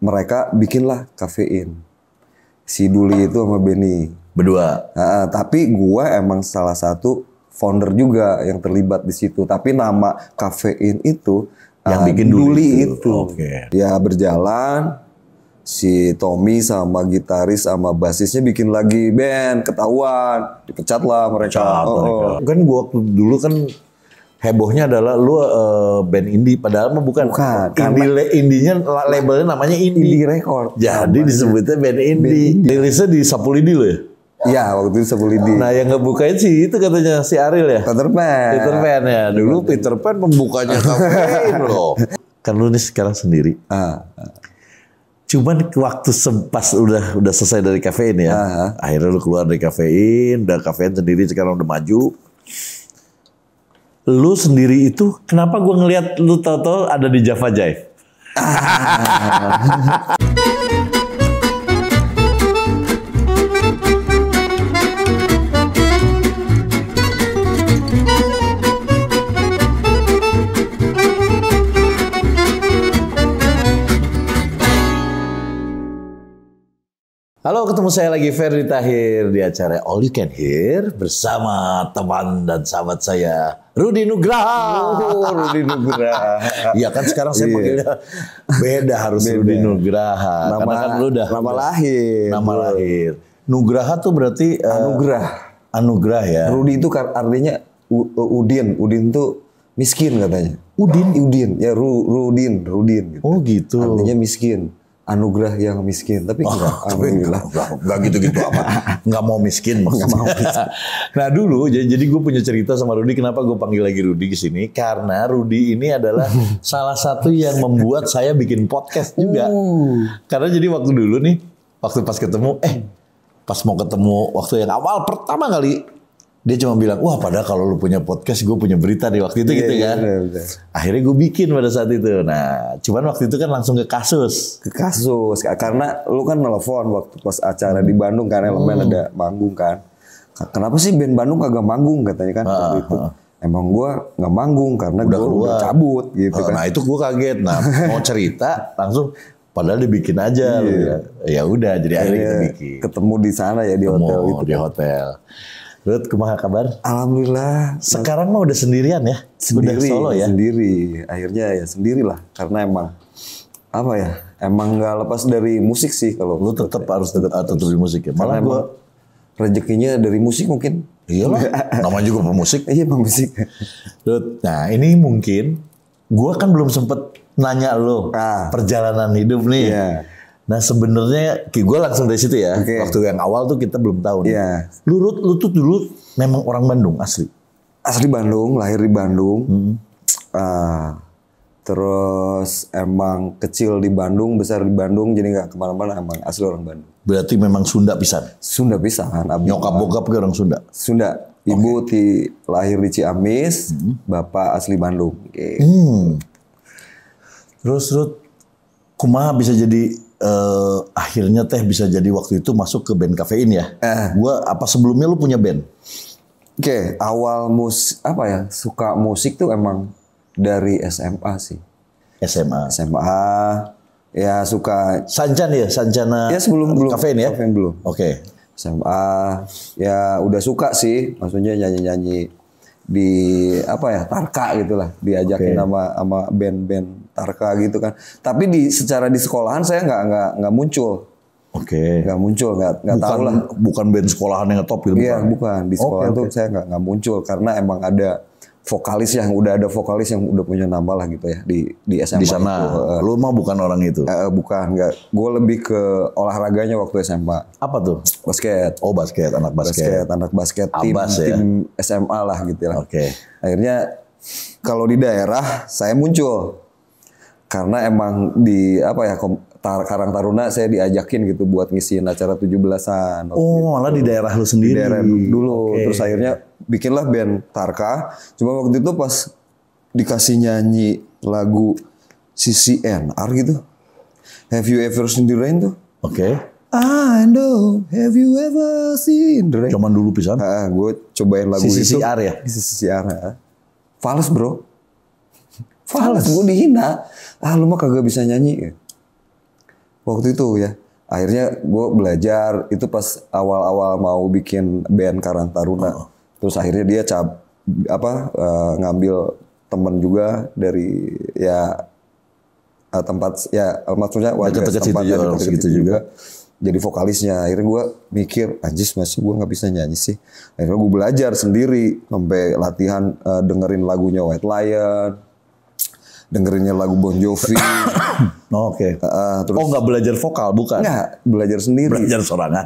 mereka bikinlah Kafein. Si Duli itu sama Benny. Berdua. Tapi gue emang salah satu founder juga yang terlibat di situ. Tapi nama Kafein itu yang bikin Duli itu. Oke. Ya berjalan, si Tommy sama gitaris sama basisnya bikin lagi band, ketahuan, dipecat lah mereka. Kan gue waktu dulu kan hebohnya adalah lu band indie, padahal mah bukan. Indinya labelnya namanya Indie Record. Jadi disebutnya band indie. Rilisnya di Sapu Lidi lo ya? Iya, waktu itu Sapu Lidi. Nah yang ngebukain sih itu katanya si Ariel ya? Peter Pan ya. Dulu Peter Pan pembukanya Kafein loh. Kan lu nih sekarang sendiri. Cuman waktu pas udah selesai dari Kafein ya. Akhirnya lu keluar dari Kafein, udah Kafein sendiri sekarang udah maju. Lu sendiri itu kenapa gue ngelihat lu tau-tau ada di Java Jive? Halo, ketemu saya lagi Ferdy Tahir di acara All You Can Hear bersama teman dan sahabat saya Rudy Nugraha. Rudy Nugraha. Iya kan sekarang saya panggilnya beda harus Rudy Nugraha. Karena kan lu udah nama lahir. Nama lahir. Nugraha tuh berarti anugerah ya. Rudy itu artinya Udin. Udin tuh miskin katanya. Udin. Ya Rudin gitu. Oh gitu. Artinya miskin. Anugerah yang miskin, tapi enggak, alhamdulillah. Enggak gitu-gitu amat. Enggak mau miskin maksudnya. Nah dulu, jadi gue punya cerita sama Rudy, kenapa gue panggil lagi Rudy ke sini? Karena Rudy ini adalah salah satu yang membuat saya bikin podcast juga. Karena jadi waktu dulu nih, waktu pas ketemu, pas mau ketemu waktu yang awal pertama kali, dia cuma bilang, wah padahal kalau lu punya podcast, gue punya berita di waktu itu gitu kan. Bener. Akhirnya gue bikin pada saat itu. Nah, cuman waktu itu kan langsung ke kasus. Karena lu kan nelfon waktu pas acara di Bandung kan, Elemen ada manggung kan. Kenapa sih band Bandung kagak manggung katanya kan waktu itu. Emang gue nggak manggung karena gue udah cabut gitu kan. Nah itu gue kaget. Nah mau cerita langsung. Padahal dibikin aja, ya udah. Jadi akhirnya kita bikin. Ketemu di sana ya di hotel itu. Di hotel. Rut, kumaha kabar? Alhamdulillah. Sekarang mah udah sendirian ya? Sendiri, udah solo ya? Sendiri. Akhirnya ya sendirilah. Karena emang, apa ya, emang gak lepas dari musik sih kalau. Lu tetap harus tetap di musik ya? Malah gue rezekinya dari musik mungkin. Iyalah, namanya juga pemusik. Iya, pemusik. Rut, nah ini mungkin, gue kan belum sempet nanya lo perjalanan hidup nih. Iya. Nah sebenarnya gue langsung dari situ ya. Waktu yang awal tuh kita belum tahu nih. Lu tuh dulu memang orang Bandung asli. Asli Bandung, lahir di Bandung. Terus emang kecil di Bandung, besar di Bandung, jadi nggak kemana-mana. Emang asli orang Bandung. Berarti memang Sunda pisan. Sunda pisan. Nyokap bokap ke orang Sunda. Sunda. Ibu lahir di Ciamis, bapak asli Bandung. Terus kumaha bisa jadi akhirnya bisa jadi waktu itu masuk ke band Kafein ya. Gua apa sebelumnya lu punya band? Awal suka musik tuh emang dari SMA sih. SMA. Ya suka Sancana. Ya sebelum Kafein ya. Kafein belum. SMA ya udah suka sih, maksudnya nyanyi di Tarka gitulah, diajakin sama band-band Tarka gitu kan. Tapi secara di sekolahan saya nggak muncul. Nggak muncul, nggak tahu lah. Bukan band sekolahan yang ngetop gitu. Iya, bukan. Di sekolah tuh saya nggak muncul karena emang ada vokalis yang udah punya nama lah gitu ya di SMA. Di sana. Lu mah bukan orang itu. Bukan, nggak. Gue lebih ke olahraganya waktu SMA. Apa tuh? Basket. Oh, anak basket. Tim SMA lah gitu lah. Akhirnya kalau di daerah saya muncul. Karena emang di Karang Taruna saya diajakin gitu buat ngisiin acara 17-an. Malah di daerah lu sendiri. Di daerah dulu. Terus akhirnya bikinlah band Tarka. Cuma waktu itu pas dikasih nyanyi lagu CCNR gitu. Have you ever seen the rain tuh? I know, have you ever seen the rain? Cuman dulu pisan. Gue cobain lagu itu. CCR ya? CCR. Fals bro. Fals, gue dihina. Lu mah kagak bisa nyanyi. waktu itu ya. Akhirnya gue belajar itu pas awal-awal mau bikin band Karang Taruna. Terus akhirnya dia ngambil temen juga dari ya tempat ya maksudnya warga tempat gitu juga. Jadi vokalisnya. Akhirnya gue mikir, anjis masih gue nggak bisa nyanyi sih. Akhirnya gue belajar sendiri sampai latihan dengerin lagunya White Lion, dengerinnya lagu Bon Jovi. Oke. Terus nggak belajar vokal, bukan? Nggak, belajar sendiri. Belajar sorangan.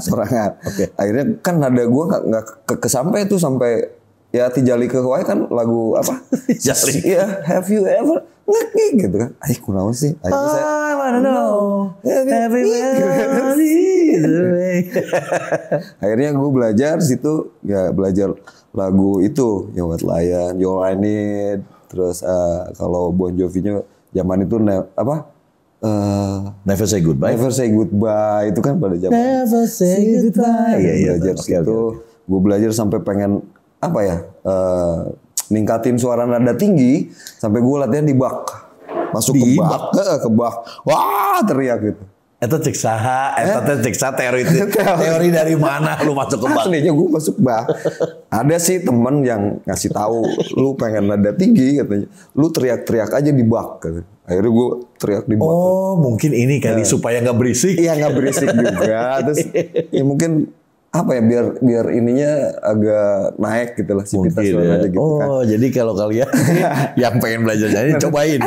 Oke. Akhirnya kan nada gue nggak kesampai tuh sampai ya Tijali ke Hawaii kan lagu apa? Jali. Iya, Have You Ever ngek gitu kan? Kunaon sih? Akhirnya saya I wanna know everybody is away. Akhirnya gue belajar situ ya belajar lagu itu ya White Lion, All I Need. Terus kalau Bon Jovi-nya zaman itu Never Say Goodbye. Never Say Goodbye itu kan pada zaman. Never Say Goodbye. Iya, belajar situ. Gue belajar sampai pengen ningkatin suara nada tinggi sampai gue latihan di bak. Masuk ke bak. Wah, teriak gitu. Itu cek saha, cek saha teori dari mana lu masuk ke bak? Aslinya gue masuk bak. Ada sih temen yang ngasih tahu, lu pengen nada tinggi katanya, lu teriak-teriak aja di bak. Gitu. Akhirnya gue teriak di bak. Oh, mungkin ini kali supaya nggak berisik. Iya, nggak berisik juga. Terus ya mungkin biar ininya agak naik gitu lah sivitas suaranya gitu kan. Oh, jadi kalau kalian yang pengen belajar nyanyi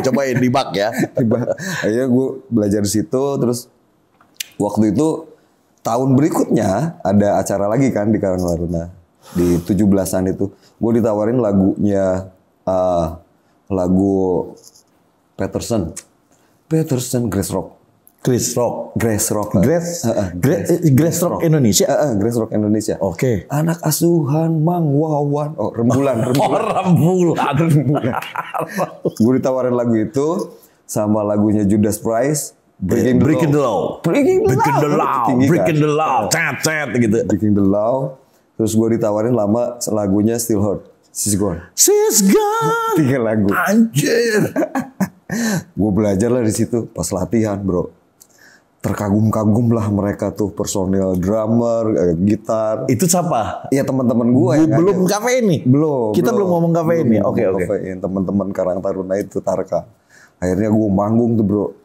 cobain di bak ya. Di bak. Akhirnya gue belajar di situ terus waktu itu tahun berikutnya ada acara lagi kan di Karang Taruna di 17-an itu. Gue ditawarin lagunya lagu Peterson Grass Rock Indonesia. Grass Rock Indonesia. Oke. Anak asuhan Mang Wawan. Rembulan. Gue ditawarin lagu itu sama lagunya Judas Priest. Breaking the Law. Gitu. Breaking the Law. Terus gue ditawarin lagunya Still Hurt. She's Gone. 3 lagu. Anjir. Gue belajar lah di situ pas latihan, bro. Terkagum-kagum lah mereka tuh personil drummer, gitar. Itu siapa? Iya teman-teman gue. Belum kafe ini. Kita belum ngomong kafe ini. Oke. Teman-teman Karang Taruna itu Tarka. Akhirnya gue manggung tuh bro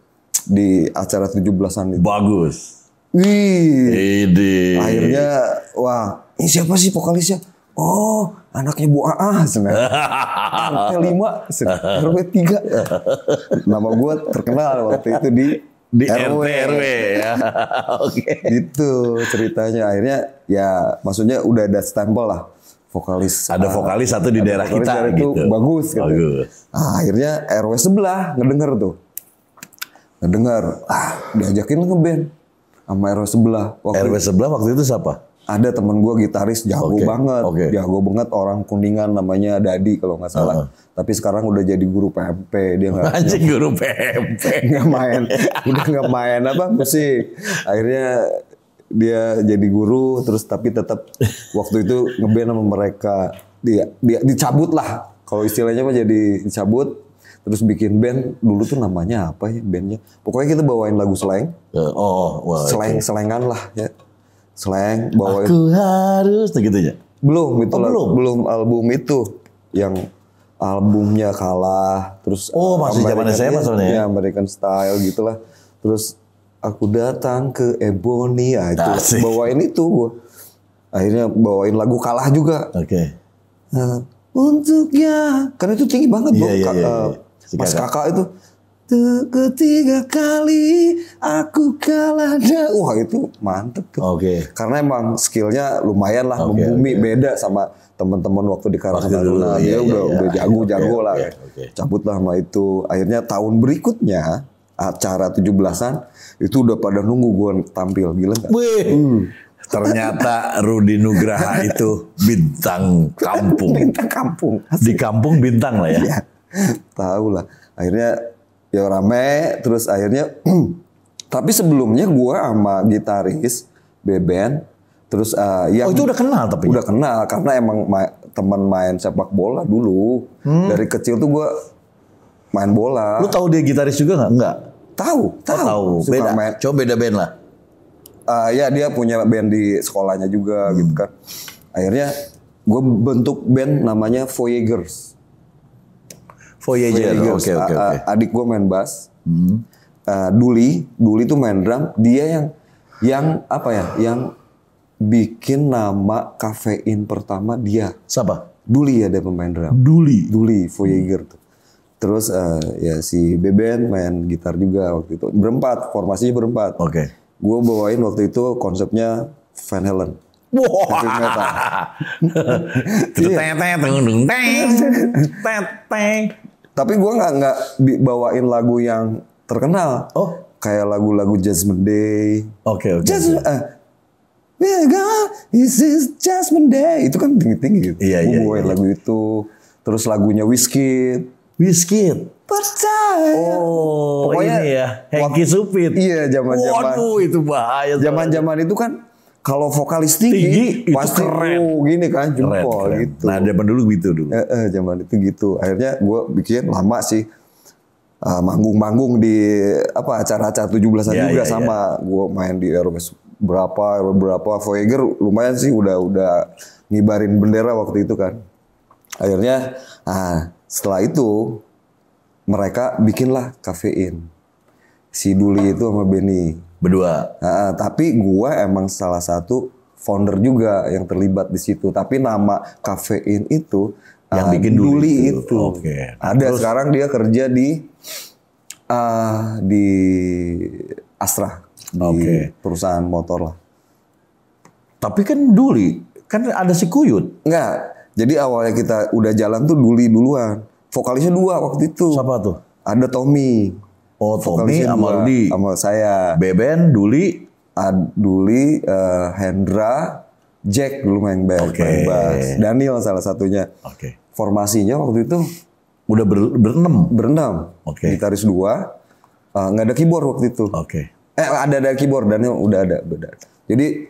di acara 17-an itu. Bagus. Wih. Akhirnya wah ini siapa sih vokalisnya? Oh anaknya Bu AA. RT 5, RW 3. Nama gue terkenal waktu itu di RW ya. Oke. Gitu ceritanya. Akhirnya ya maksudnya udah ada stempel lah. Vokalis. Ada vokalis satu di daerah kita itu gitu. Bagus gitu. Akhirnya RW sebelah ngedenger tuh. Diajakin ngeband sama RW sebelah. RW sebelah waktu itu siapa? Ada temen gue gitaris jago banget. Jago banget orang Kuningan namanya Dadi kalau nggak salah. Tapi sekarang udah jadi guru PMP. Dia nggak anjing guru PMP. Nggak main. Udah nggak main musik. Akhirnya dia jadi guru terus tapi tetap waktu itu ngeband sama mereka. Dia dicabut lah. Kalau istilahnya mah jadi dicabut. Terus bikin band dulu tuh namanya apa ya bandnya? Pokoknya kita bawain lagu slang. Selengan lah ya. Slang bawain. Aku harus gitu ya. Belum belum album itu yang albumnya kalah terus masih zaman saya maksudnya ya American Style gitulah. Terus aku datang ke Ebony itu bawain itu gua. Akhirnya bawain lagu kalah juga. Untuknya karena itu tinggi banget Mas Kakak itu ketiga kali aku kalah. Wah itu mantep tuh. Karena emang skillnya lumayan lah membumi beda sama teman-teman waktu di Karang Taruna. Dia udah jago lah. Cabut lah sama itu. Akhirnya tahun berikutnya acara 17-an itu udah pada nunggu gue tampil. Gila nggak? Ternyata Rudy Nugraha itu bintang kampung. Bintang kampung. Di kampung bintang lah ya. Tahu lah. Akhirnya ya rame. Terus akhirnya tapi sebelumnya gue sama gitaris band. Terus itu udah kenal tapi? Udah kenal karena emang teman main sepak bola dulu. Dari kecil tuh gue main bola. Lu tahu dia gitaris juga nggak? Enggak. Tahu. Tahu. Suka Beda. main. Coba beda band lah. Ya dia punya band di sekolahnya juga gitu kan. Akhirnya gue bentuk band namanya Voyagers. Voyager. Oke. Adik gue main bass. Duli tuh main drum. Dia yang apa ya? Yang bikin nama kafein pertama dia. Siapa? Duli ada pemain drum. Duli. Voyager tuh. Terus ya si Beben main gitar juga waktu itu. Berempat, formasinya berempat. Oke. Gue bawain waktu itu konsepnya Van Halen. Wah. Heavy metal. Tapi gue nggak bawain lagu yang terkenal. Oh. Kayak lagu-lagu Judgment Day. Oke. This is Judgment Day. Itu kan tinggi-tinggi gitu. Iya. Bawain lagu itu. Terus lagunya Wizkid. Percaya. Oh, pokoknya ini ya. Hengki Supit. Iya, zaman-zaman. Waduh, itu bahaya. Zaman-zaman itu kan kalau vokalis tinggi pasti keren. Gini kan jempol Keren. gitu. Nah, zaman dulu gitu dulu. Zaman itu gitu. Akhirnya gue bikin lama sih. Manggung-manggung di acara-acara 17-an juga sama. Gue main di ROS berapa Voyager lumayan sih udah ngibarin bendera waktu itu kan. Akhirnya setelah itu mereka bikinlah kafein. Si Duli itu sama Benny. Berdua. Tapi gue emang salah satu founder juga yang terlibat di situ. Tapi nama kafein itu yang bikin Duli itu. Oke. Ada. Terus, sekarang dia kerja di Astra. Di perusahaan motor lah. Tapi kan Duli, kan ada si Kuyut. Enggak. Jadi awalnya kita udah jalan tuh Duli duluan. Vokalisnya 2 waktu itu. Siapa tuh? Ada Tommy. Oh, Tommy sama Rudi. Sama saya. Beben, Duli. Duli, Hendra, Jack dulu main bass. Daniel salah satunya. Formasinya waktu itu udah berenam. Gitaris 2. Nggak ada keyboard waktu itu. Ada keyboard, Daniel udah ada. Jadi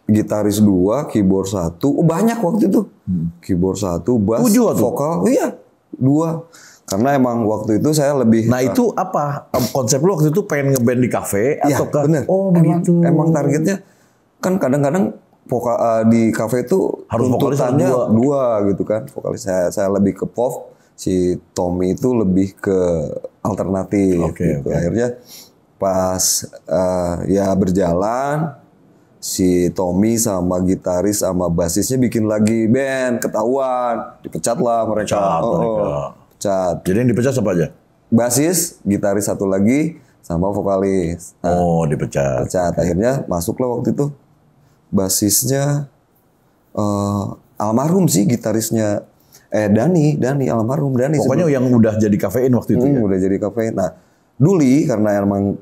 gitaris 2, keyboard 1, banyak waktu itu. Keyboard 1, bass, vokal, iya 2. Karena emang waktu itu saya lebih. Nah itu apa konsep lu waktu itu pengen ngeband di kafe atau kan? Bener. Oh begitu. Emang targetnya kan kadang-kadang di kafe itu harus tuntutannya 2 gitu kan. Vokalis saya lebih ke pop, si Tommy itu lebih ke alternatif gitu. Akhirnya pas ya berjalan, si Tommy sama gitaris sama basisnya bikin lagi band, ketahuan, dipecat lah mereka. Pecat. Jadi yang dipecat siapa aja? Basis, gitaris 1 lagi, sama vokalis. Dipecat. Akhirnya masuklah waktu itu basisnya almarhum sih gitarisnya. Dani almarhum Dani. Pokoknya yang udah jadi kafein waktu itu. Udah jadi kafein. Nah, Duli karena emang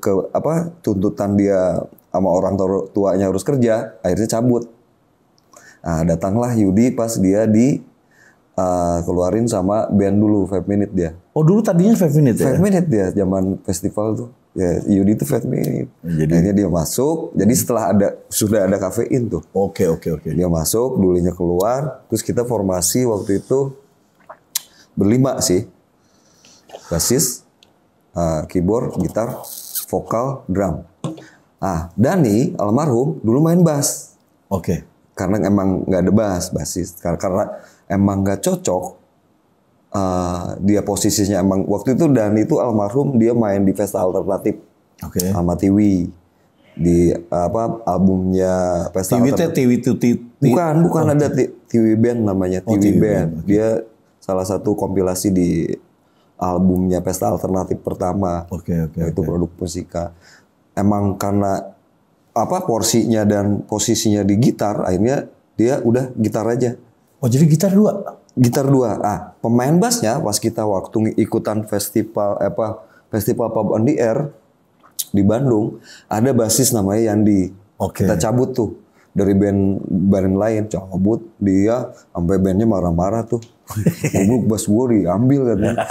tuntutan dia sama orang tuanya harus kerja, akhirnya cabut. Nah, datanglah Yudi pas dia keluarin sama band dulu 5 Minute dia. Oh dulu tadinya 5 Minute ya? 5 Minute dia zaman festival tuh. Ya Yudi itu 5 Minute. Akhirnya dia masuk. Jadi setelah sudah ada kafein tuh. Oke. Dia masuk, Dulinya keluar. Terus kita formasi waktu itu berlima sih. Basis, keyboard, gitar, vokal, drum. Dani almarhum dulu main bass. Karena emang nggak ada basis. Karena emang nggak cocok. Dia posisinya emang waktu itu Dani itu almarhum dia main di Pesta Alternatif sama Tiwi di albumnya Pesta Alternatif. Bukan ada Tiwi Band namanya Tiwi Band. Dia salah satu kompilasi di albumnya Pesta Alternatif pertama. Itu produk musika. Emang karena porsinya dan posisinya di gitar, akhirnya dia udah gitar aja. Oh jadi gitar 2? Gitar 2. Pemain bassnya pas kita waktu ikutan festival Pub on the Air di Bandung, ada basis namanya Yandi. Kita cabut tuh dari band lain, cabut dia sampai bandnya marah-marah tuh. Bass gue diambil katanya.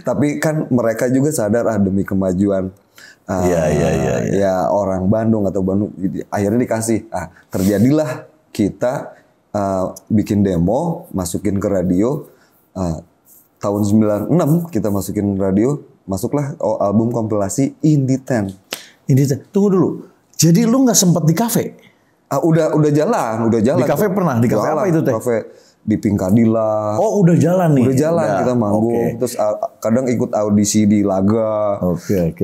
Tapi kan mereka juga sadar demi kemajuan. Ya orang Bandung atau Bandung, akhirnya dikasih. Terjadilah kita bikin demo, masukin ke radio. Tahun 96 kita masukin radio, masuklah album kompilasi Indie Ten. Tunggu dulu. Jadi lu nggak sempat di kafe? Udah jalan. Di kafe pernah? Di kafe apa itu teh? Kafe di Pinkadila. Oh udah jalan nih? Udah jalan kita manggung. Okay. Terus kadang ikut audisi di Laga. Oke.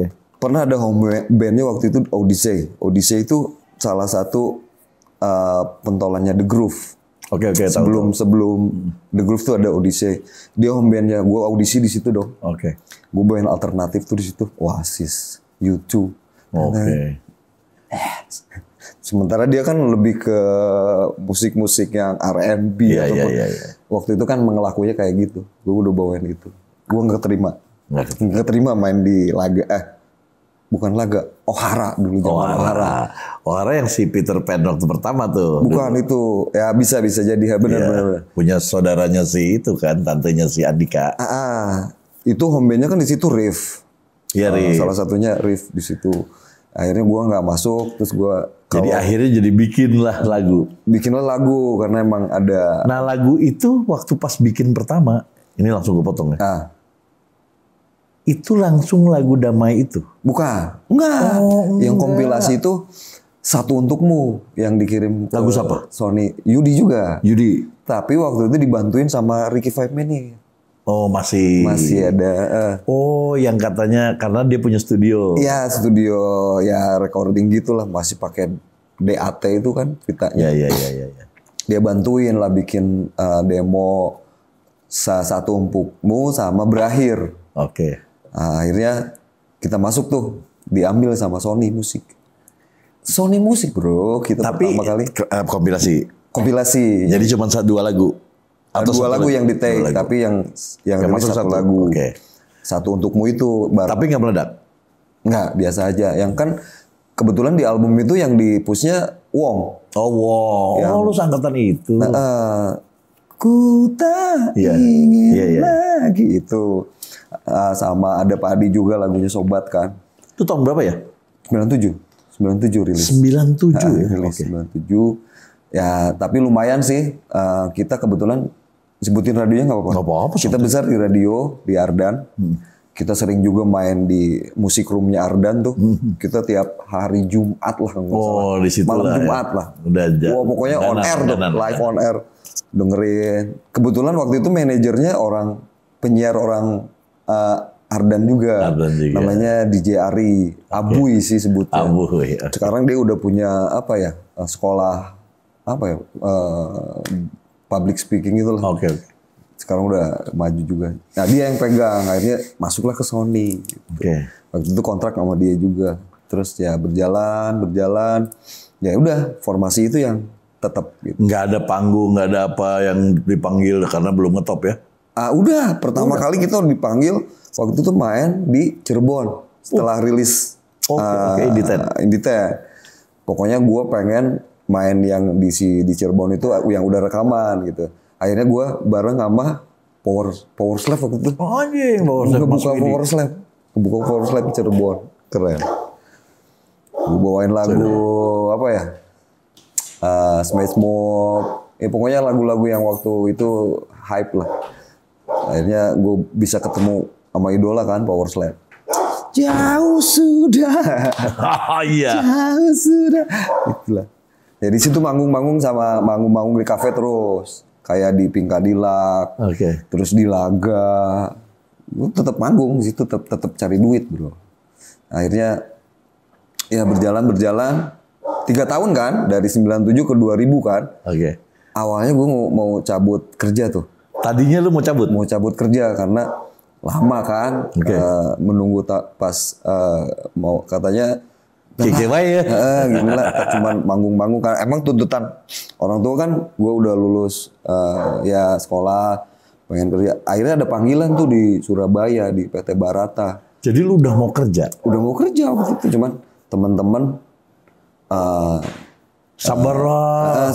Pernah ada home bandnya waktu itu Odyssey. Odyssey itu salah satu pentolannya The Groove. Oke. Sebelum The Groove tuh ada Odyssey. Dia home bandnya. Gue audisi di situ dong. Oke. Gue bawain alternatif tuh di situ. Oasis, U2. Oke. Sementara dia kan lebih ke musik-musik yang R&B ataupun waktu itu kan ngelakunya kayak gitu. Gue udah bawain itu. Gue nggak terima main di Laga. Bukan Laga, O'Hara dulu zaman O'Hara yang si Peter Pan waktu pertama tuh. Bukan dulu. Itu. Ya bisa jadi benar. Punya saudaranya si itu kan, tantenya si Andika. Itu home bandnya kan di situ Riff. Iya, Riff. Salah satunya Riff di situ. Akhirnya gue nggak masuk, terus gue jadi akhirnya jadi bikinlah lagu karena emang ada. Nah lagu itu waktu pas bikin pertama, ini langsung gue potong ya. Itu langsung lagu Damai itu? Bukan, enggak. Yang kompilasi itu Satu Untukmu yang dikirim lagu siapa? Sony, Yudi juga. Yudi. Tapi waktu itu dibantuin sama Ricky Five Minute. Oh masih ada. Oh yang katanya karena dia punya studio. Iya studio ya recording gitulah, masih pakai DAT itu kan pitanya. Iya. Dia bantuin lah bikin demo Satu Untukmu sama Berakhir. Oke. Akhirnya kita masuk tuh, diambil sama Sony Music. Sony Music bro, kita pertama kali. Kompilasi. Jadi cuma 2 lagu. Atau 2 lagu yang di take, tapi yang masuk 1 lagu. Okay. Satu Untukmu itu. Tapi nggak meledak? Nggak, biasa aja. Yang kan kebetulan di album itu yang di pushnya Wong. Oh Wong, lu sangkatan itu. Ku tak ingin lagi itu. Sama ada Pak Adi juga lagunya Sobat kan. Itu tahun berapa ya? 97 rilis. 97 ya? Rilis 97. Ya, tapi lumayan sih. Kita kebetulan sebutin radionya nggak apa-apa. Nggak apa-apa. Kita besar di radio di Ardan. Kita sering juga main di musik roomnya Ardan tuh. Kita tiap hari Jumat lah nggak salah. Di situ malam lah. Jumat lah. Pokoknya on air tuh, live on air. Dengerin. Kebetulan waktu itu manajernya penyiar orang Ardan juga. Namanya DJ Ari. Abuy sih sebutnya. Abuy. Sekarang dia udah punya sekolah public speaking itu lah. Oke. Sekarang udah maju juga. Nah dia yang pegang, akhirnya masuklah ke Sony. Gitu. Waktu itu kontrak sama dia juga. Terus ya berjalan. Ya udah formasi itu yang tetap. Gitu. Nggak ada panggung, nggak ada apa yang dipanggil karena belum ngetop ya? Udah pertama kali kita dipanggil waktu itu tuh main di Cirebon setelah rilis Indie Ten. Pokoknya gue pengen main yang di Cirebon itu yang udah rekaman gitu. Akhirnya gue bareng sama Power Slave waktu itu. Ngebuka Power Slave di Cirebon. Keren. Gue bawain lagu Smash Mob. Pokoknya lagu-lagu yang waktu itu hype lah. Akhirnya gue bisa ketemu sama idola kan, Power Slave. Jauh sudah. Jauh sudah. Itulah. Ya di situ manggung di kafe terus. Kayak di Pinkadila. Terus di Laga. Gue tetap manggung di situ, tetap cari duit, bro. Akhirnya ya berjalan 3 tahun kan, dari 97 ke 2000 kan. Awalnya gue mau cabut kerja tuh. Tadinya lu mau cabut? Mau cabut kerja karena lama kan. Menunggu pas mau katanya KKY ya? Gila, cuman manggung-manggung kan. Emang tuntutan orang tua kan, gue udah lulus ya sekolah, pengen kerja. Akhirnya ada panggilan tuh di Surabaya di PT Barata. Jadi lu udah mau kerja? Udah mau kerja waktu itu, cuman teman-teman sabarlah,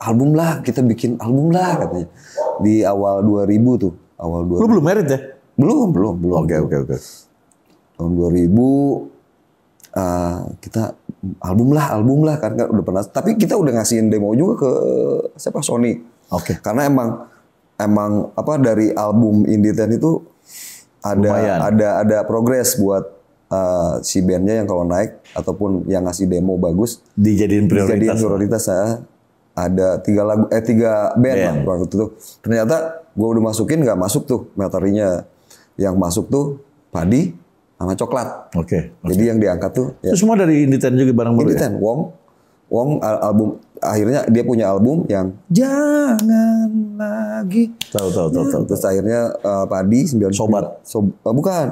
album lah, kita bikin album lah katanya. Di awal 2000 tuh, Lu belum married ya? Belum. Oke. Tahun 2000 kita album lah kan udah pernah. Tapi kita udah ngasihin demo juga ke Sony. Karena emang dari album Indie Ten itu Lumayan. ada progres buat si bandnya yang kalau naik ataupun yang ngasih demo bagus Dijadiin prioritas. Ada 3 band lah waktu itu. Ternyata gue udah masukin, nggak masuk tuh materinya. Yang masuk tuh Padi sama Coklat. Oke. Jadi yang diangkat tuh Itu semua dari Indie Ten juga bareng Indie Ten. Wong album akhirnya dia punya album yang Jangan Lagi. Tahu. Terus akhirnya Padi 99 bukan.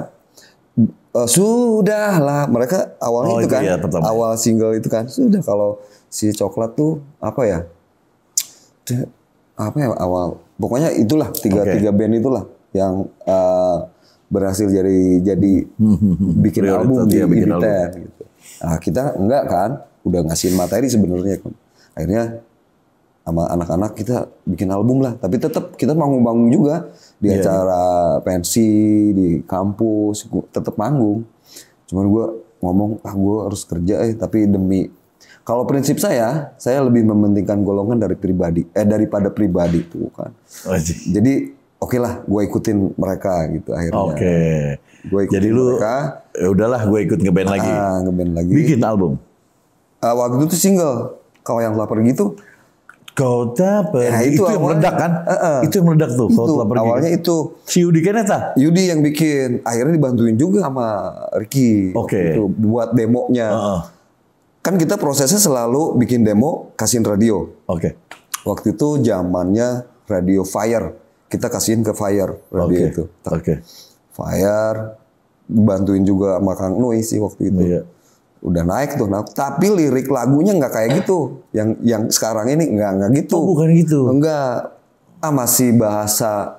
Sudahlah, mereka awalnya itu kan, awal single itu kan, sudah. Kalau si Coklat tuh apa ya awal, pokoknya itulah tiga band itulah yang berhasil jadi bikin album di Indie Ten gitu. Nah, kita enggak kan, udah ngasihin materi sebenarnya. Akhirnya sama anak-anak kita bikin album lah, tapi tetap kita manggung-manggung juga di acara pensi di kampus, tetap manggung. Cuman gue ngomong gue harus kerja tapi demi, kalau prinsip saya lebih mementingkan golongan daripada pribadi tuh kan. Jadi oke lah, gue ikutin mereka gitu akhirnya. Oke. Jadi mereka, ya udahlah gue ikut ngeband lagi. Ngeband lagi. Bikin album. Waktu itu single. Kau yang telah pergi tuh. Kau tak pergi. Nah, itu yang meledak kan? Itu yang meledak tuh. Kau telah pergi. Awalnya itu. Si Yudi Keneta? Yudi yang bikin. Akhirnya dibantuin juga sama Ricky. Oke. Itu buat demonya. Kan kita prosesnya selalu bikin demo, kasihin radio. Oke. Waktu itu zamannya radio Fire. Kita kasihin ke Fire radio itu. Oke. Fire, bantuin juga sama Kang Nui sih waktu itu. Iya. Udah naik tuh, tapi lirik lagunya nggak kayak gitu. Yang sekarang ini nggak gitu. Oh, bukan gitu. Enggak. Masih bahasa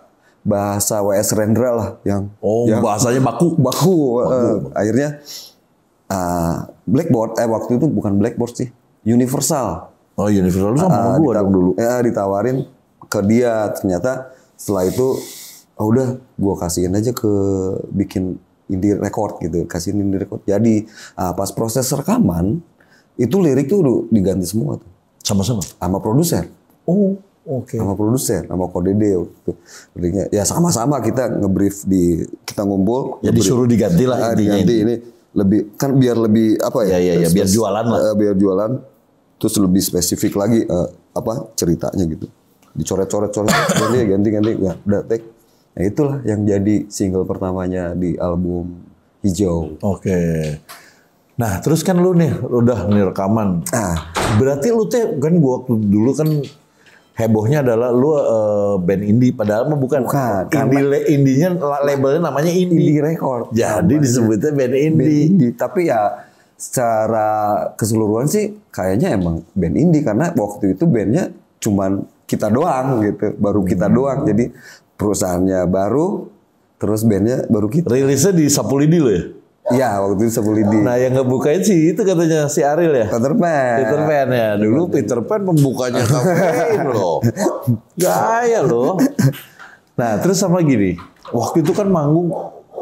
WS Rendra lah yang. Oh, yang bahasanya baku. Akhirnya Blackboard waktu itu bukan Blackboard sih, Universal. Oh, Universal sama gua dulu. Ditawarin ke dia, ternyata setelah itu udah gua kasihin aja ke bikin indie record gitu, kasihin indie record. Jadi pas proses rekaman itu lirik tuh udah diganti semua tuh. Sama produser. Oh, oke. Sama produser, sama Kodede gitu. Liriknya ya sama-sama kita ngebrief kita ngumpul. Ya disuruh diganti lah intinya. Diganti ini lebih kan biar lebih apa ya? Ya, biar jualan lah. Biar jualan. Terus lebih spesifik lagi ceritanya gitu. Dicoret-coret ganti ya udah take. Nah itulah yang jadi single pertamanya di album Hijau. Oke. Nah terus kan lu nih udah nih rekaman. Berarti lu kan gua waktu dulu kan hebohnya adalah lu band indie, padahal mah bukan. Indinya labelnya namanya indie record. Jadi disebutnya band indie. Tapi ya secara keseluruhan sih kayaknya emang band indie, karena waktu itu bandnya cuman kita doang gitu, baru kita doang. Jadi perusahaannya baru, terus bandnya baru kita. Rilisnya di Sapu Lidi lo ya? Iya, waktu itu Sapu Lidi. Nah yang ngebukain sih itu katanya si Ariel ya? Peter Pan ya. Dulu Peter Pan membukanya kafein loh. Gaya loh. Nah terus sama gini, waktu itu kan manggung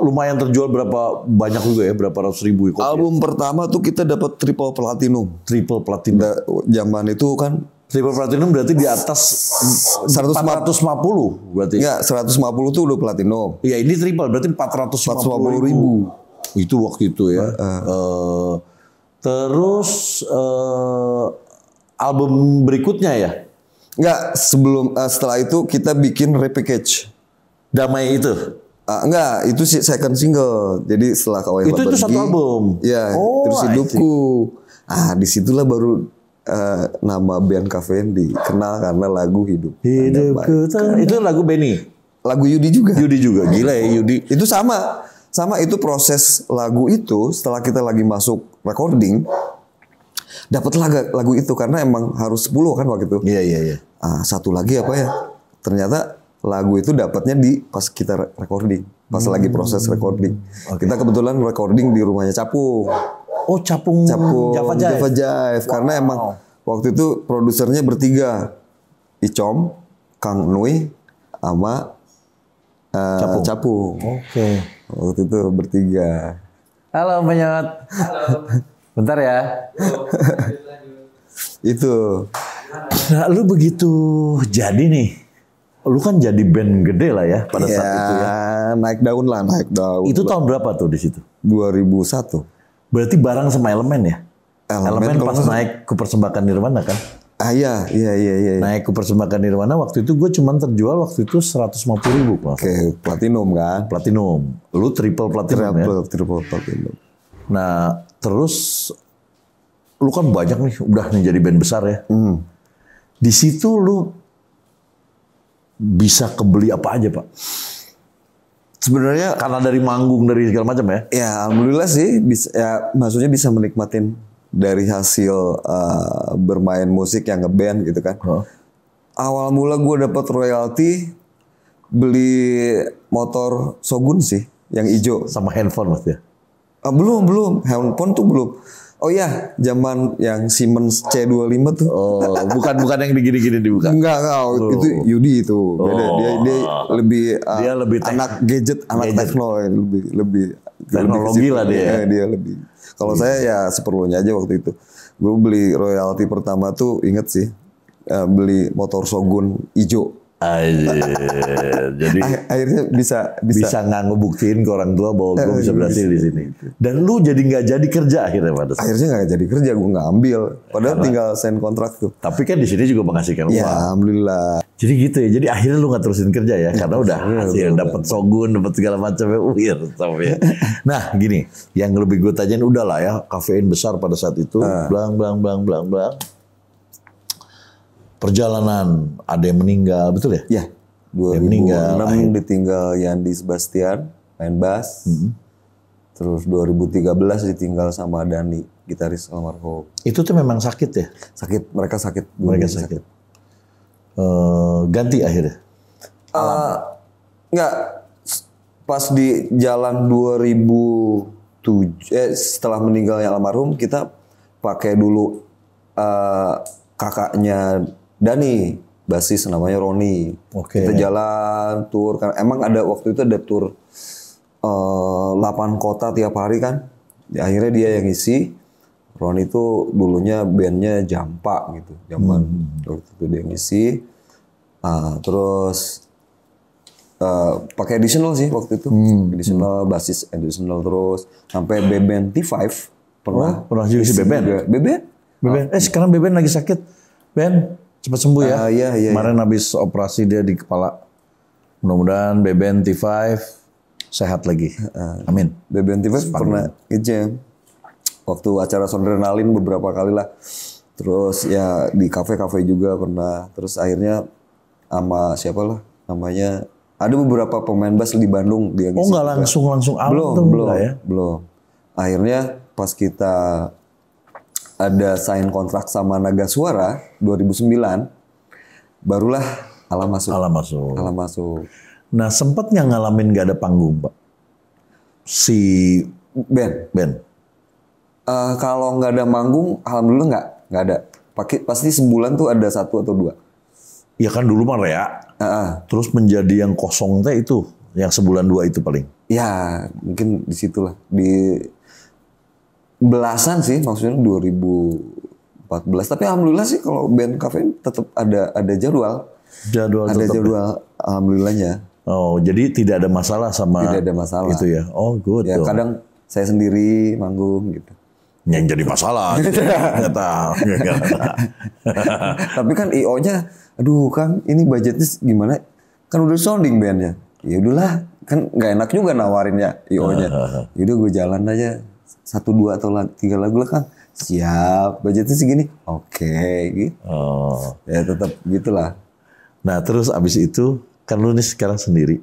lumayan terjual berapa banyak juga ya, berapa ratus ribu kopi. Album pertama tuh kita dapat triple platinum. Zaman itu kan triple platinum berarti di atas 450 berarti. Enggak, 150 tuh udah platinum. Iya, ini triple berarti 450 ribu. Itu waktu itu ya. Terus album berikutnya ya? Enggak, setelah itu kita bikin repackage. Damai itu? Enggak, itu second single. Jadi setelah Kau yang itu satu album? Iya, terus Hidupku. Disitulah baru nama band Kafein dikenal karena lagu Hidupku. Itu lagu Benny? Lagu Yudi juga. Gila ya Yudi. Itu sama itu proses lagu itu setelah kita lagi masuk recording dapat lagu itu karena emang harus 10 kan waktu itu. Iya. Satu lagi apa ya? Ternyata lagu itu dapatnya pas kita recording, pas lagi proses recording. Kita kebetulan recording di rumahnya Capung. Oh, Capung Java Jive. Karena emang waktu itu produsernya bertiga. Icom, Kang Nui, sama Capung. Oke. Waktu itu bertiga. Halo Penyot. Halo. Bentar ya. Itu. Nah, lu begitu jadi nih. Lu kan jadi band gede lah ya pada saat itu ya. Naik daun lah, naik daun. Itu tahun berapa tuh di situ? 2001. Berarti bareng sama Elemen ya? Elemen kalau pas naik ke Persembahan Nirwana kan? Iya. Naik ke Persembahan Nirwana waktu itu gue cuman terjual waktu itu 150.000. Oke, platinum kan? Platinum. Lu triple platinum ya? Triple platinum. Nah, terus lu kan banyak nih, udah nih jadi band besar ya. Di situ lu bisa kebeli apa aja, Pak? Sebenarnya Karena dari manggung, dari segala macam ya? ya alhamdulillah sih, bisa, ya maksudnya bisa menikmatin dari hasil bermain musik yang ngeband gitu kan. Awal mula gue dapat royalti beli motor Shogun sih, yang hijau. Sama handphone mas ya? Belum. Handphone tuh belum. Oh iya, zaman yang Siemens C25 tuh. Oh, bukan yang digini-gini dibuka. Enggak, itu Yudi itu. Beda. Dia lebih dia lebih anak gadget, anak teknologi, lebih teknologi lah dia. Dia lebih. Kalau saya ya seperlunya aja waktu itu. Gue beli royalti pertama tuh inget sih, beli motor Shogun hijau. Jadi akhirnya bisa nggak ngebuktiin ke orang tua bahwa gue bisa berhasil di sini. Dan lu nggak jadi kerja akhirnya pada saat. Akhirnya nggak jadi kerja, gue nggak ambil. Padahal tinggal sign kontrak tuh. Tapi kan di sini juga menghasilkan uang. Ya, alhamdulillah. Jadi gitu ya. Jadi akhirnya lu nggak terusin kerja ya, karena udah hasil, dapat Shogun, dapat segala macam ya. Nah, gini, yang lebih gue tanyain udahlah ya, kafein besar pada saat itu, blang. Perjalanan ada yang meninggal, betul ya? Ya, 2006 ditinggal Yandi Sebastian main bass. Terus 2013 ditinggal sama Dani, gitaris almarhum. Itu tuh memang sakit ya? Mereka sakit. Ganti akhirnya? Enggak, pas di jalan 2007, setelah meninggalnya almarhum, kita pakai dulu kakaknya Dani, basis namanya Roni. Kita jalan tur, kan emang ada waktu itu ada tur 8 kota tiap hari kan. Akhirnya dia yang ngisi. Roni itu dulunya bandnya Jampa gitu, zaman waktu itu dia ngisi. Terus pakai additional sih waktu itu, additional basis additional terus sampai Beben T5 pernah juga si Beben. Sekarang Beben lagi sakit. Ben, cepat sembuh ya. Iya. Kemarin habis operasi dia di kepala. Mudah-mudahan Beben T5 sehat lagi. Amin. Beben T5 pernah ngejam waktu acara Sondrenalin beberapa kali lah. Terus ya di kafe-kafe juga pernah. Terus akhirnya sama siapa lah namanya, ada beberapa pemain bass di Bandung dia ngisi. Nggak langsung belum. Akhirnya pas kita ada sign kontrak sama Naga Suara 2009, barulah Alam masuk. Nah, sempat nggak ngalamin nggak ada panggung, Pak? Si Ben. Kalau nggak ada manggung, alhamdulillah nggak ada. Pasti sebulan tuh ada 1 atau 2. Ya kan dulu mah Rea. Terus menjadi yang kosong teh itu, yang sebulan 2 itu paling. Ya, mungkin di situlah. Di belasan sih, maksudnya 2014. Tapi alhamdulillah sih kalau band kafein tetap ada jadwal. Ada jadwal, alhamdulillahnya. Oh, jadi tidak ada masalah sama itu ya? Oh, good. Ya, kadang saya sendiri manggung gitu. Yang jadi masalah. Nggak tahu. Tapi kan IO-nya, aduh Kang, ini budgetnya gimana? Kan udah sounding bandnya. Ya udahlah, kan nggak enak juga nawarinnya IO-nya. Yaudah gue jalan aja. 1, 2 atau 3 lagu lah Kang. Siap, budgetnya segini. Oke, gitu. Ya tetap gitulah. Nah terus abis itu, kan lu nih sekarang sendiri.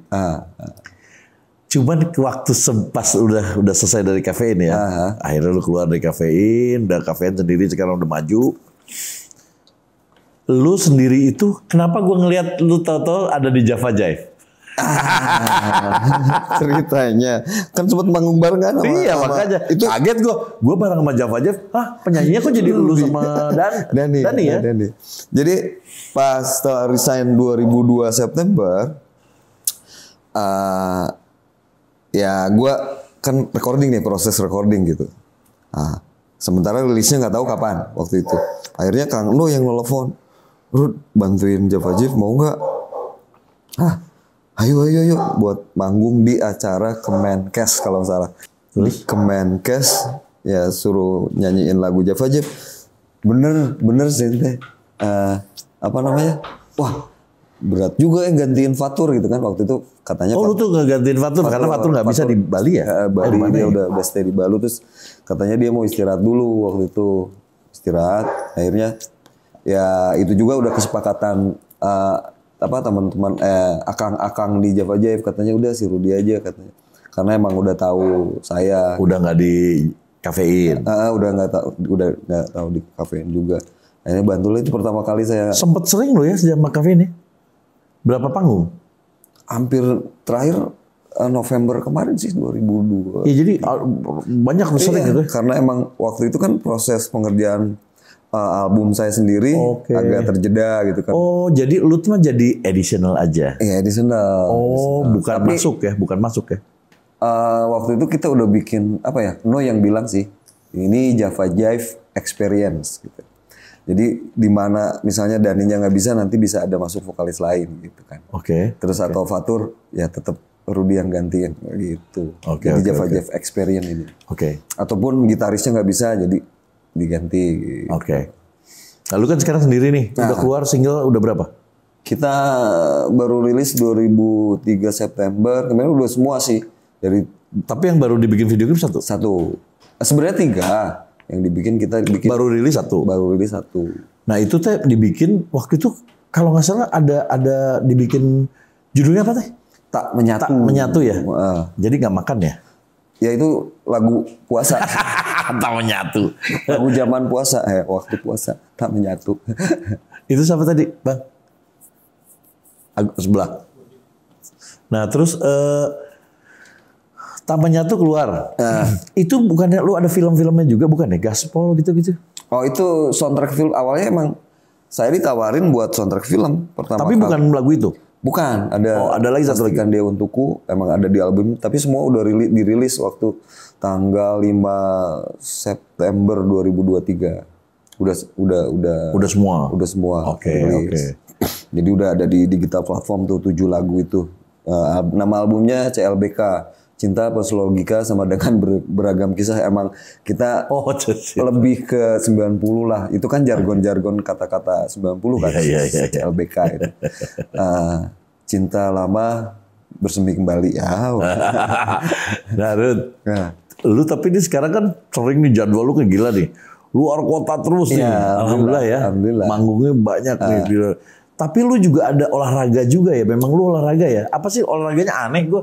Cuman waktu pas udah selesai dari kafein ya. Akhirnya lu keluar dari kafein, udah kafein sendiri sekarang udah maju. Lu sendiri itu, kenapa gue ngelihat lu tau-tau ada di Java Jive? Ceritanya kan sempat manggung bareng kan iya makanya itu kaget gue bareng sama Java Jive. Penyanyinya kok jadi lu sama Dani ya? Jadi pas setelah resign 2002 September, ya gue kan proses recording gitu. Sementara rilisnya nggak tahu kapan waktu itu. Akhirnya Kang Endo yang nelfon, Rud bantuin Java Jive mau nggak? Ayo buat manggung di acara Kemenkes kalau nggak salah. Di Kemenkes ya suruh nyanyiin lagu Java Jive. Bener sih teh. Apa namanya? Wah, berat juga yang gantiin Fatur gitu kan waktu itu katanya. Oh, lu tuh nggak gantiin Fatur karena Fatur nggak bisa di Bali ya? Bali dia udah stay di Bali, terus katanya dia mau istirahat dulu waktu itu. Istirahat, akhirnya ya itu juga udah kesepakatan teman-teman akang-akang di Java Jive, katanya udah si Rudy aja katanya. Karena emang udah tahu saya. Udah nggak di kafein. Udah nggak tahu di kafein juga. Akhirnya bantulah, itu pertama kali saya. Sempet sering lo ya sama kafein ya? Berapa panggung? Hampir terakhir November kemarin sih 2002. Ya jadi banyak tuh sering gitu. Karena emang waktu itu kan proses pengerjaan album saya sendiri agak terjeda gitu kan. Oh, jadi lu tuh jadi additional aja. Iya, additional. Oh, bukan masuk ya. Waktu itu kita udah bikin apa ya? Yang bilang sih, ini Java Jive Experience gitu. Jadi di mana misalnya Daninya nggak bisa, nanti bisa ada masuk vokalis lain gitu kan. Terus atau Fatur ya tetap Rudy yang gantiin gitu. Jadi Java Jive Experience ini. Ataupun gitarisnya nggak bisa, jadi diganti. Lalu kan sekarang sendiri nih, udah keluar single udah berapa? Kita baru rilis 2003 September. Kemarin udah semua sih. Tapi yang baru dibikin video klip satu? Sebenarnya 3. Yang kita bikin. Baru rilis satu? Baru rilis 1. Nah itu teh dibikin waktu itu kalau nggak salah ada dibikin judulnya apa teh? Tak Menyatu. Tak Menyatu ya? Jadi nggak makan ya? Ya itu lagu puasa. Tak Menyatu. Lagu zaman puasa, waktu puasa. Tak Menyatu. Itu siapa tadi Bang? Sebelah. Nah terus Tak Menyatu keluar. Itu bukannya lu ada film-filmnya juga bukan ya? Gaspol gitu-gitu. Oh itu soundtrack film. Awalnya emang saya ditawarin buat soundtrack film pertama. Tapi bukan lagu itu? Bukan. Ada lagi satu lagi. Pastikan Dia Untukku. Emang ada di album. Tapi semua udah dirilis waktu tanggal 5 September 2023. Udah semua. Udah semua. Jadi udah ada di digital platform tuh 7 lagu itu. Nama albumnya CLBK. Cinta Plus Logika sama dengan beragam kisah. Emang kita lebih ke 90 lah. Itu kan jargon-jargon kata-kata 90 kan. CLBK itu. Cinta lama bersemi kembali. Nah, Rud. Lu tapi ini sekarang kan sering nih jadwal lu kayak gila nih. Luar kota terus nih. Alhamdulillah ya. Manggungnya banyak nih. Tapi lu juga ada olahraga juga ya. Memang lu olahraga ya. Apa sih olahraganya aneh gue.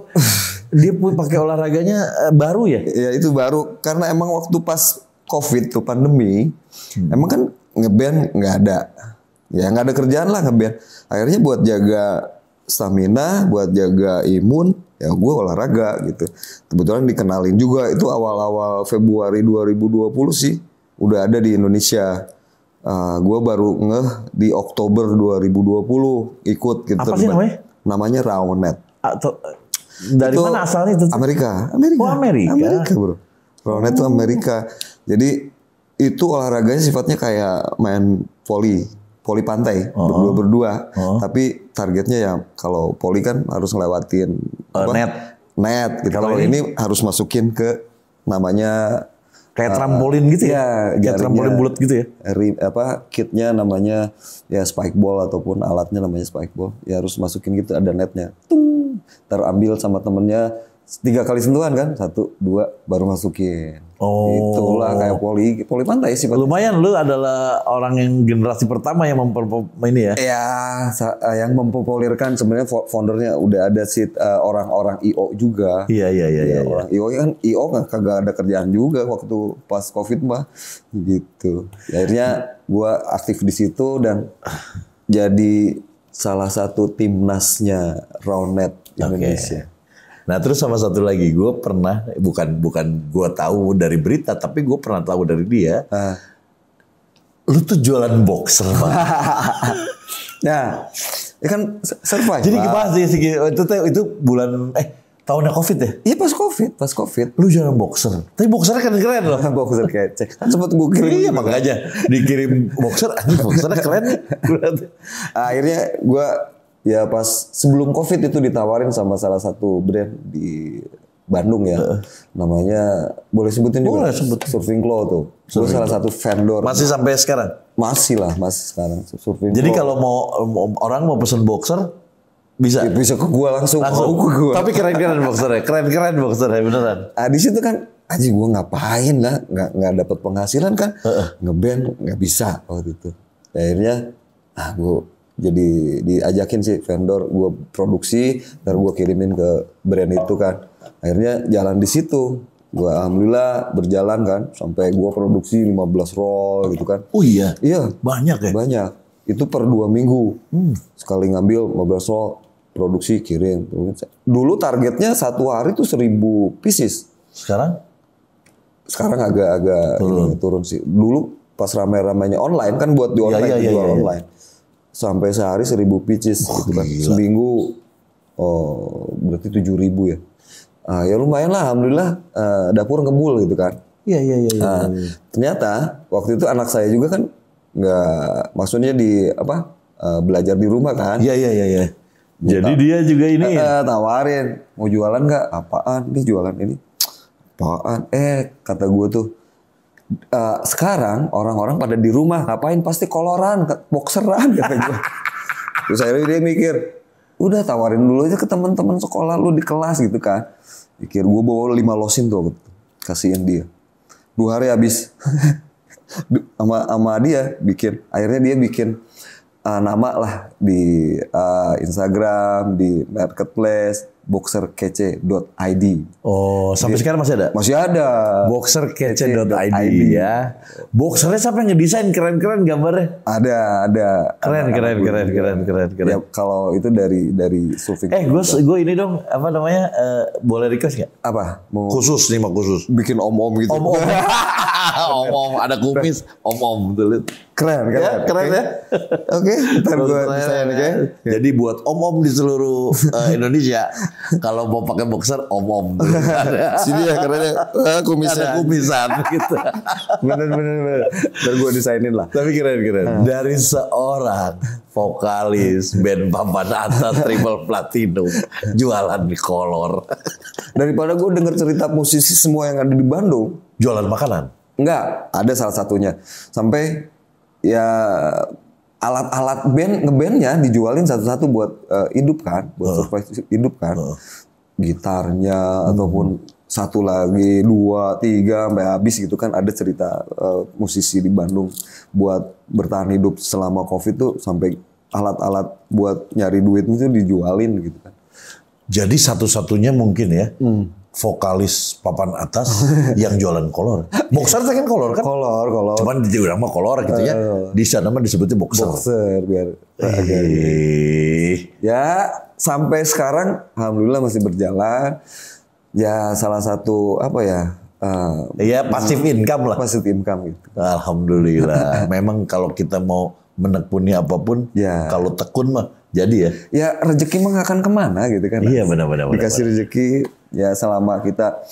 Dia pakai olahraganya baru ya? Ya itu baru. Karena emang waktu pas COVID tuh pandemi. Emang kan ngeband nggak ada. Ya nggak ada kerjaan lah ngeband. Akhirnya buat jaga stamina, buat jaga imun, ya gue olahraga gitu. Kebetulan dikenalin juga itu awal-awal Februari 2020 sih. Udah ada di Indonesia. Gue baru ngeh di Oktober 2020 ikut gitu. Apa sih namanya? Namanya Rawnet. Dari mana asalnya itu? Amerika. Oh Amerika bro. Rawnet itu Amerika. Jadi itu olahraganya sifatnya kayak main voli pantai berdua. Tapi targetnya ya kalau voli kan harus ngelewatin net gitu. Kalau ini harus masukin ke namanya kayak trampolin gitu ya? Kayak trampolin bulat gitu ya? Kitnya namanya ya spike ball ataupun alatnya namanya spike ball. Ya harus masukin gitu, ada netnya. Terambil sama temennya 3 kali sentuhan kan, 1, 2 baru masukin. Itulah kayak poli pantai sih. Lumayan lu adalah orang yang generasi pertama yang ini ya. Ya, yang mempopulerkan sebenarnya foundernya udah ada sih orang-orang IO juga. Iya. Orang IO kan kagak ada kerjaan juga waktu pas Covid mah gitu. Akhirnya gua aktif di situ dan jadi salah satu timnasnya Rawnet Indonesia. Nah terus sama satu lagi, gue pernah bukan gue tahu dari berita, tapi gue pernah tahu dari dia. Lu tuh jualan boxer, Pak. Nah, ya kan survive. Jadi gimana sih itu bulan tahunnya Covid ya? Iya pas Covid. Lu jualan boxer. Tapi boxernya keren loh. Boxer kecek. Kan sempat gue kirim. Iya makanya dikirim boxernya keren. Akhirnya gue ya pas sebelum COVID itu ditawarin sama salah satu brand di Bandung ya. Namanya boleh sebutin juga? Boleh sebut. Surfing Claw tuh. Gue salah satu vendor. Masih sampai sekarang? Masih sekarang. Surfing Jadi Claw. kalau orang mau pesen boxer bisa. Bisa ke gua langsung. Langsung. Ke gua. Tapi keren-keren boxernya, keren-keren boxernya beneran. Di situ kan, aja gue ngapain lah, nggak dapat penghasilan kan, ngeband nggak bisa waktu itu. Akhirnya, gue jadi diajakin sih vendor, gue produksi, ntar gue kirimin ke brand itu kan. Akhirnya jalan di situ, gue alhamdulillah berjalan kan, sampai gue produksi 15 roll gitu kan. Oh iya? Iya. Banyak ya? Banyak. Itu per 2 minggu. Sekali ngambil 15 roll, produksi kirim. Dulu targetnya satu hari tuh 1000 pieces. Sekarang agak turun sih. Dulu pas ramai-ramainya online kan buat di online, jual online. Sampai sehari 1000 pieces gitu kan. Seminggu berarti 7.000 ya. Ya lumayan lah, alhamdulillah dapur ngebul gitu kan. Iya. Ternyata waktu itu anak saya juga kan nggak, maksudnya belajar di rumah kan. Iya. Jadi dia juga ini tawarin, mau jualan nggak? Apaan? Nih jualan ini. Apaan? Kata gue tuh, sekarang orang-orang pada di rumah, ngapain? Pasti koloran, boxeran, kata gue. Terus akhirnya dia mikir, udah tawarin dulu aja ke teman-teman sekolah lu di kelas gitu kan. Pikir gue bawa 5 losin tuh, kasihin dia. 2 hari habis. sama dia akhirnya dia bikin nama lah di Instagram, di marketplace, boxerkece.id. Oh, sampai sekarang masih ada? Masih ada. Boxerkece.id ya. Boxernya siapa yang ngedesain? Keren-keren gambarnya. Ada. Keren. Ya, kalau itu dari surfing. Gue ini dong, apa namanya? Boleh request nggak? Apa? Mau khusus bikin om-om gitu. Om-om. Om-om, ada kumis, om-om tuh. Keren ya. Oke, ntar gue desain oke. Jadi buat om-om di seluruh Indonesia, kalau mau pakai boxer om-om. Sini ya kerennya kumisan. Ada kumisan gitu. Bener. Ntar gue desainin lah. Tapi keren. Dari seorang vokalis band papan atas triple platinum jualan di kolor. Daripada gue denger cerita musisi semua yang ada di Bandung, jualan makanan. Enggak, ada salah satunya. Sampai ya alat-alat ngebandnya dijualin satu-satu buat hidup kan, buat survive hidup kan. Gitarnya ataupun satu lagi, 2, 3 sampai habis gitu kan. Ada cerita musisi di Bandung buat bertahan hidup selama COVID tuh sampai alat-alat buat nyari duit itu dijualin gitu kan. Jadi satu-satunya mungkin ya vokalis papan atas yang jualan kolor. Boxer kan kolor kan? Kolor. Cuman di nama kolor gitu ya. Di sana mah disebutnya boxer. Boxer biar. Ya sampai sekarang alhamdulillah masih berjalan. Ya salah satu ya passive income lah. Passive income gitu. Alhamdulillah. Memang kalau kita mau menekuni apapun, kalau tekun mah jadi ya. Ya rezeki mah gak akan kemana gitu kan. Iya benar. Dikasih rezeki ya selama kita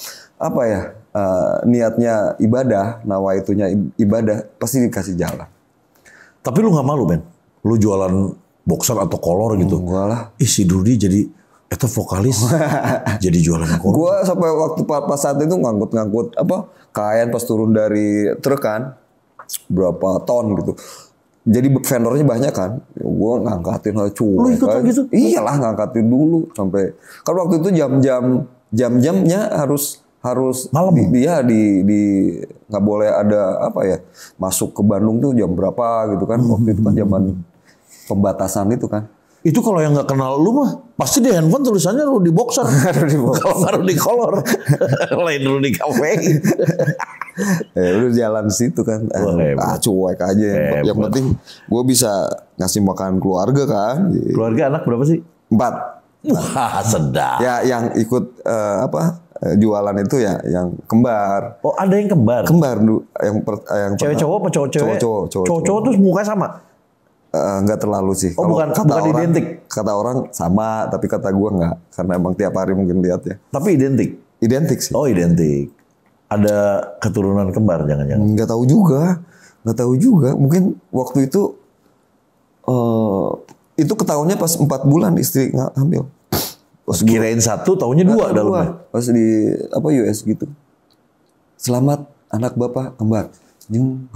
niatnya ibadah, nawaitunya ibadah, pasti dikasih jalan. Tapi lu nggak malu Ben? Lu jualan boxer atau kolor gitu? Enggak lah. Si Dudi jadi itu vokalis jadi jualan kolor. Gue sampai waktu pas saat itu ngangkut kain pas turun dari truk kan, berapa ton gitu. Jadi vendornya banyak kan, gue ngangkatin cuek. Lu ikutan gitu? Iyalah ngangkatin dulu sampai kan waktu itu jam-jamnya harus malam. Dia di nggak boleh ada masuk ke Bandung tuh jam berapa gitu kan. Waktu itu kan zaman pembatasan itu kan. Itu kalau yang nggak kenal lu mah pasti di handphone tulisannya Rudy Boxer. Kalau nggak Rudy Color, lain Rudy Cafe. Udah jalan situ kan. Cuek aja. Yang penting gue bisa ngasih makan keluarga kan. Keluarga anak berapa sih? 4. Wah sedap. Ya yang ikut jualan itu ya yang kembar. Oh ada yang kembar? Kembar yang cewek cowok apa cowok cewek? Cowok tuh mukanya sama? Enggak terlalu sih. Oh bukan identik? Kata orang sama, tapi kata gue enggak. Karena emang tiap hari mungkin lihat ya. Tapi identik? Identik sih. Oh identik. Ada keturunan kembar jangan-jangan? Enggak tahu juga. Mungkin waktu itu Itu ketahuannya pas 4 bulan istri hamil. Pas Kirain 1, taunya 2 dalamnya. Pas di US gitu. Selamat anak bapak kembar. Jeng.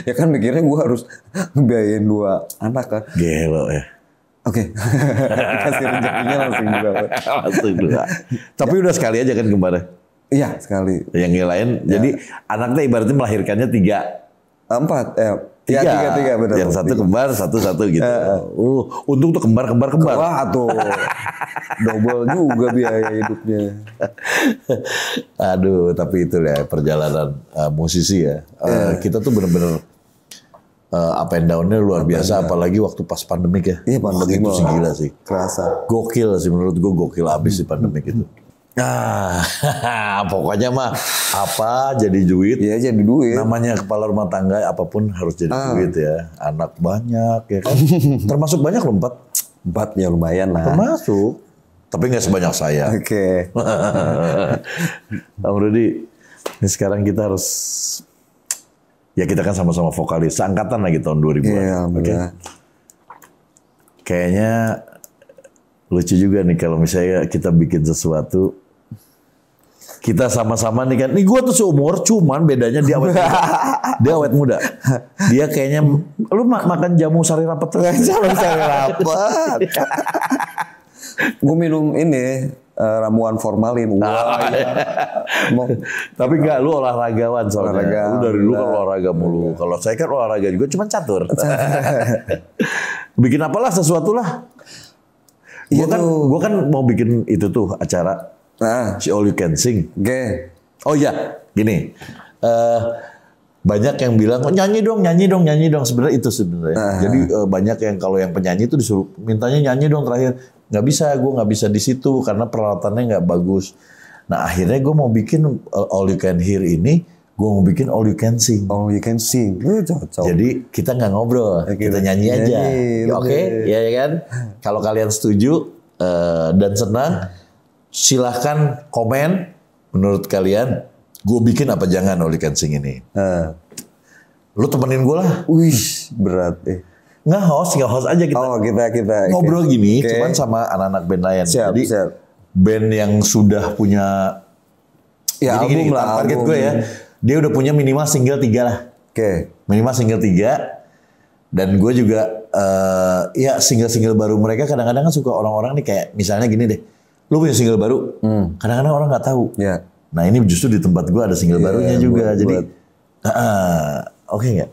Ya kan mikirnya gue harus ngebiayain 2 anak kan. Gelo ya. Oke. Kasih rezekinya langsung 2. Langsung 2. Tapi udah sekali aja kan kembarnya. Iya sekali. Yang lain, jadi anaknya ibaratnya melahirkannya 3. 4. 3 benar. Yang 1 kembar, 1 gitu. Untung tuh kembar. Wah tuh. Double juga biaya hidupnya. Aduh, tapi itu ya perjalanan musisi ya. Kita tuh bener-bener up and down-nya luar biasa, apalagi waktu pas pandemik ya. Iya, pandemik itu sih gila sih. Kerasa. Gokil sih menurut gue, gokil abis sih pandemik itu. Pokoknya mah apa jadi duit. Iya jadi duit. Namanya kepala rumah tangga apapun harus jadi duit ya. Anak banyak ya kan. Termasuk banyak loh 4 ya lumayan lah. Termasuk. Tapi nggak sebanyak saya. Oke. Om Rudi, ini sekarang kita harus, ya kita kan sama-sama vokalis, seangkatan lagi tahun 2000-an. Iya, Oke. Kayaknya lucu juga nih kalau misalnya kita bikin sesuatu, kita sama-sama nih kan, nih gue tuh seumur, cuman bedanya dia awet muda. Dia awet muda. Dia kayaknya, lu makan jamu sari rapat terus. Jamu sari rapat. Gue minum ini ramuan formalin. Wah, ya. Tapi enggak, lu olahragawan soalnya. Lu dari dulu kan olahraga mulu. Kalau saya kan olahraga juga, cuman catur. Bikin apalah sesuatu lah. Gue kan mau bikin itu tuh acara si All You Can Sing. Oh iya, gini. Banyak yang bilang, nyanyi dong. Sebenarnya itu sebenarnya. Jadi banyak yang kalau yang penyanyi itu disuruh mintanya nyanyi dong terakhir. Nggak bisa, gue nggak bisa di situ karena peralatannya nggak bagus. Nah akhirnya gue mau bikin All You Can Hear ini, gue mau bikin All You Can Sing. All You Can Sing. Cocok. Jadi kita nggak ngobrol, kita nyanyi aja. Oke, ya kan? Kalau kalian setuju dan senang, silahkan komen menurut kalian. Gue bikin apa jangan All You Can Sing ini. Lu temenin gue lah. Wih, berat. Nggak host aja kita. Oh, kita ngobrol gini, cuman sama anak-anak band lain. Jadi band yang sudah punya, ya jadi album gini, lah. Target gue ya, dia udah punya minimal single 3 lah. Minimal single 3. Dan gue juga, ya single-single baru mereka kadang-kadang kan suka orang-orang nih kayak, misalnya gini deh, lu punya single baru, kadang-kadang orang nggak tahu. Nah ini justru di tempat gue ada single barunya juga, jadi oke nggak?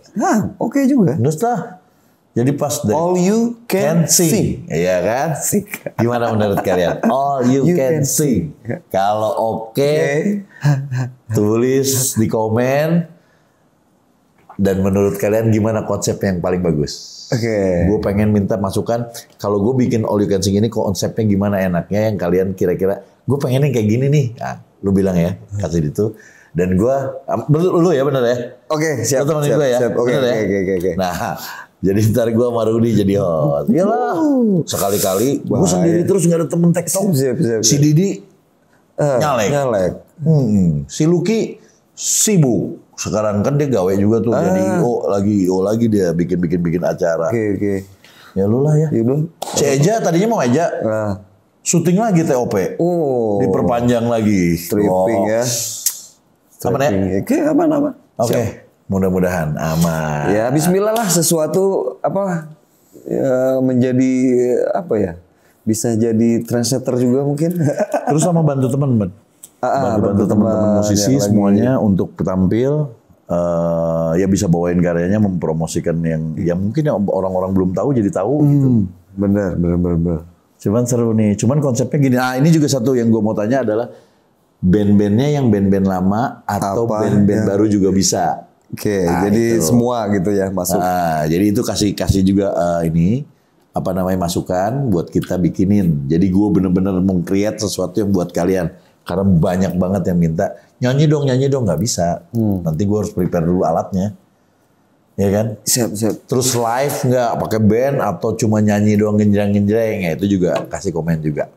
Oke juga. Terus lah. Jadi pas All You Can Sing. Iya kan? Gimana menurut kalian? All You Can Sing. Kalau oke, tulis di komen. Dan menurut kalian gimana konsep yang paling bagus? Gue pengen minta masukan. Kalau gue bikin All You Can Sing ini konsepnya gimana enaknya yang kalian kira-kira. Gue pengennya kayak gini nih. Nah, lu bilang ya, kasih itu. Dan gue, lu ya bener ya? Siap. Lu temenin gue ya? Oke. Nah, jadi ntar gue sama Rudy jadi host. Iyalah. Sekali-kali gue sendiri terus gak ada temen TikTok. Siap. Si Didi nyalek. Si Lucky sibuk. Sekarang kan dia gawe juga tuh. Jadi lagi dia bikin acara. Oke. Ya lu lah ya. Si Eja tadinya mau Eja. Syuting lagi TOP. Diperpanjang lagi. Stripping ya. Aman ya? Aman. Oke. Mudah-mudahan aman. Ya bismillah lah, sesuatu menjadi apa ya? Bisa jadi trendsetter juga mungkin. Terus sama bantu teman-teman. Bantu teman-teman musisi semuanya untuk tampil. Ya bisa bawain karyanya, mempromosikan yang mungkin yang orang-orang belum tahu jadi tahu gitu. Bener. Cuman seru nih. Cuman konsepnya gini. Ini juga satu yang gue mau tanya adalah band-bandnya yang band-band lama atau band-band baru juga bisa. Jadi itu. Semua gitu ya masuk. Jadi itu kasih juga ini masukan buat kita bikinin. Jadi gue bener-bener meng-create sesuatu yang buat kalian. Karena banyak banget yang minta nyanyi dong nggak bisa. Nanti gue harus prepare dulu alatnya, ya kan? Siap. Terus live nggak pakai band atau cuma nyanyi doang genjreng-genjreng, ya itu juga kasih komen juga.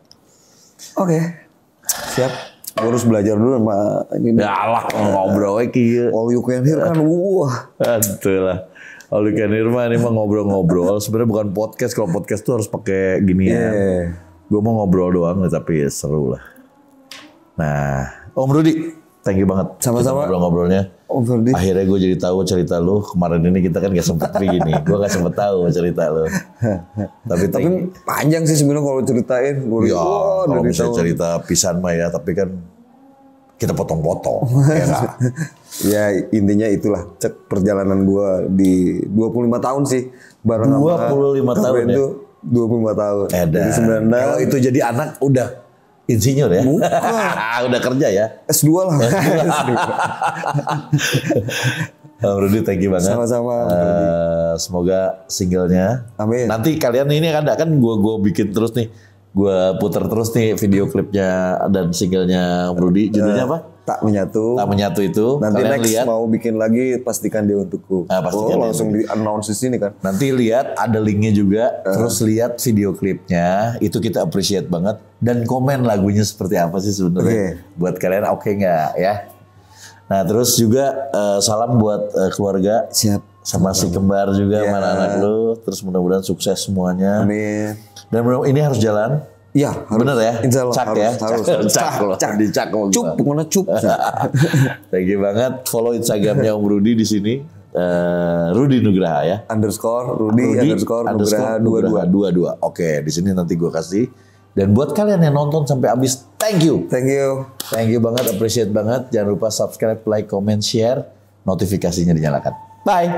Oke. Siap. Gue harus belajar dulu sama ini. Ya Allah, ngobrol kayak All You Can Hear kan, Betul lah. Alika Nirma ini mah ngobrol-ngobrol. Sebenarnya bukan podcast. Kalau podcast tuh harus pakai ginian. Gue mau ngobrol doang, tapi ya seru lah. Nah, Om Rudi, thank you banget. Sama-sama. Ngobrol-ngobrolnya. Om Rudi. Akhirnya gue jadi tahu cerita lu. Kemarin ini kita kan gak sempet begini. Gue gak sempet tahu cerita lu. Tapi panjang sih sebenarnya kalau ceritain. Ya, kalau misalnya cerita pisan mah ya, tapi kan kita potong-potong. Ya gak? Ya intinya itulah cek perjalanan gue di 25 tahun sih bareng 25 tahun ya? itu 25 tahun. Dari 96. Kalau itu jadi anak udah insinyur ya? Udah kerja ya? S2 lah. Rudy, thank you banget. Sama-sama. Semoga singlenya. Amin. Nanti kalian ini kan gue bikin terus nih. Gue puter terus nih video klipnya dan singlenya Rudy. Judulnya apa? Tak Menyatu. Tak Menyatu itu. Nanti kalian next lihat. Mau bikin lagi pastikan dia untukku. Pastikan langsung di announce di sini kan. Nanti lihat ada linknya juga. Terus lihat video klipnya. Itu kita appreciate banget. Dan komen lagunya seperti apa sih sebenarnya. Buat kalian oke nggak ya? Nah terus juga salam buat keluarga. Siap. Sama si kembar juga, mana anak lu. Terus mudah-mudahan sukses semuanya. Amin. Dan ini harus jalan. Iya, bener ya. Insya Allah, cak ya. Cak dicak. Cup, mana cup. Thank you banget. Follow Instagramnya Om Rudi di sini. Rudi Nugraha ya. _Rudi_Nugraha 22. Oke, di sini nanti gue kasih. Dan buat kalian yang nonton sampai habis, thank you. Thank you banget, appreciate banget. Jangan lupa subscribe, like, comment, share. Notifikasinya dinyalakan. Bye.